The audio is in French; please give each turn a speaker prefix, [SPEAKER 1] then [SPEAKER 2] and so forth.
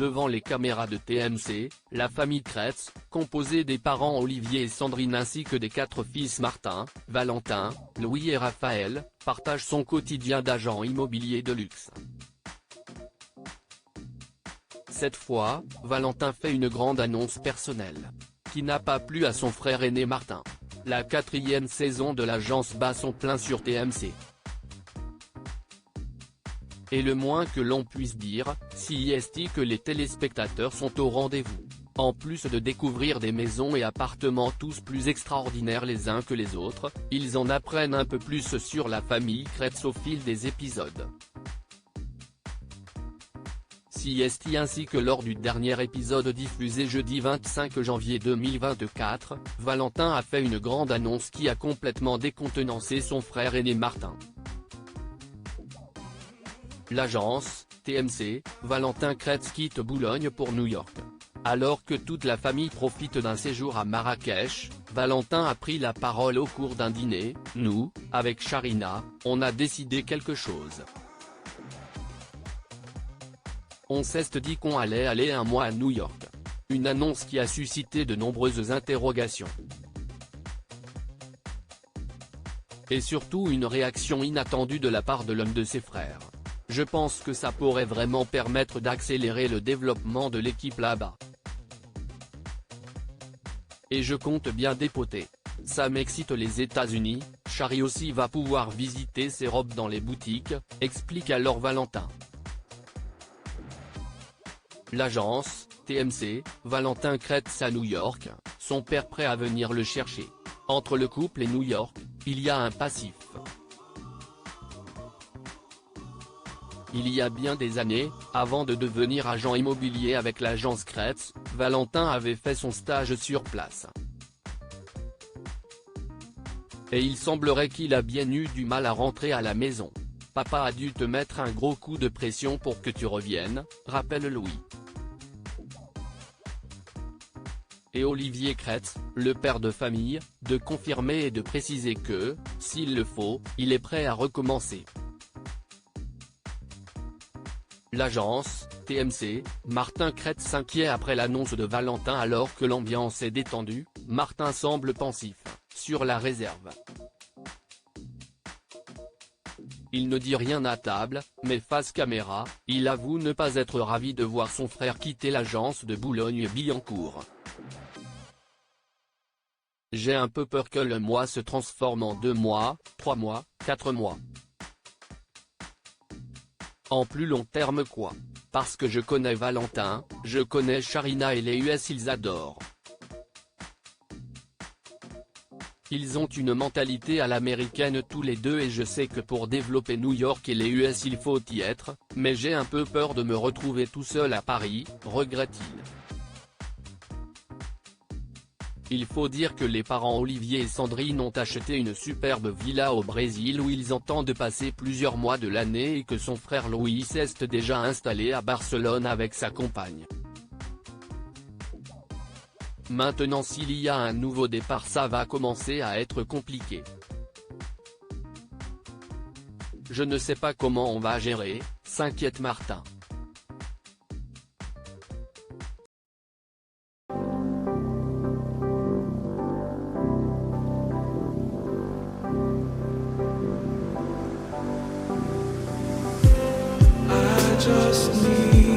[SPEAKER 1] Devant les caméras de TMC, la famille Kretz, composée des parents Olivier et Sandrine ainsi que des 4 fils Martin, Valentin, Louis et Raphaël, partage son quotidien d'agent immobilier de luxe. Cette fois, Valentin fait une grande annonce personnelle, qui n'a pas plu à son frère aîné Martin. La 4e saison de l'agence bat son plein sur TMC. Et le moins que l'on puisse dire, si est que les téléspectateurs sont au rendez-vous. En plus de découvrir des maisons et appartements tous plus extraordinaires les uns que les autres, ils en apprennent un peu plus sur la famille Kretz au fil des épisodes. CST ainsi que lors du dernier épisode diffusé jeudi 25 janvier 2024, Valentin a fait une grande annonce qui a complètement décontenancé son frère aîné Martin. L'agence, TMC, Valentin Kretz quitte Boulogne pour New York. Alors que toute la famille profite d'un séjour à Marrakech, Valentin a pris la parole au cours d'un dîner. Nous, avec Sharina, on a décidé quelque chose. On s'est dit qu'on allait aller un mois à New York. Une annonce qui a suscité de nombreuses interrogations. Et surtout une réaction inattendue de la part de l'un de ses frères. Je pense que ça pourrait vraiment permettre d'accélérer le développement de l'équipe là-bas. Et je compte bien dépoter. Ça m'excite les États-Unis, Shari aussi va pouvoir visiter ses robes dans les boutiques, explique alors Valentin. L'agence, TMC, Valentin Kretz à New York, son père prêt à venir le chercher. Entre le couple et New York, il y a un passif. Il y a bien des années, avant de devenir agent immobilier avec l'agence Kretz, Valentin avait fait son stage sur place. Et il semblerait qu'il a bien eu du mal à rentrer à la maison. Papa a dû te mettre un gros coup de pression pour que tu reviennes, rappelle Louis. Et Olivier Kretz, le père de famille, de confirmer et de préciser que, s'il le faut, il est prêt à recommencer. L'agence, TMC, Martin Kretz s'inquiète après l'annonce de Valentin alors que l'ambiance est détendue, Martin semble pensif, sur la réserve. Il ne dit rien à table, mais face caméra, il avoue ne pas être ravi de voir son frère quitter l'agence de Boulogne-Billancourt. J'ai un peu peur que le mois se transforme en 2 mois, 3 mois, 4 mois. En plus long terme quoi. Parce que je connais Valentin, je connais Sharina et les US ils adorent. Ils ont une mentalité à l'américaine tous les deux et je sais que pour développer New York et les US il faut y être, mais j'ai un peu peur de me retrouver tout seul à Paris, regrette-t-il. Il faut dire que les parents Olivier et Sandrine ont acheté une superbe villa au Brésil où ils entendent passer plusieurs mois de l'année et que son frère Louis s'est déjà installé à Barcelone avec sa compagne. Maintenant s'il y a un nouveau départ ça va commencer à être compliqué. Je ne sais pas comment on va gérer, s'inquiète Martin.
[SPEAKER 2] Just need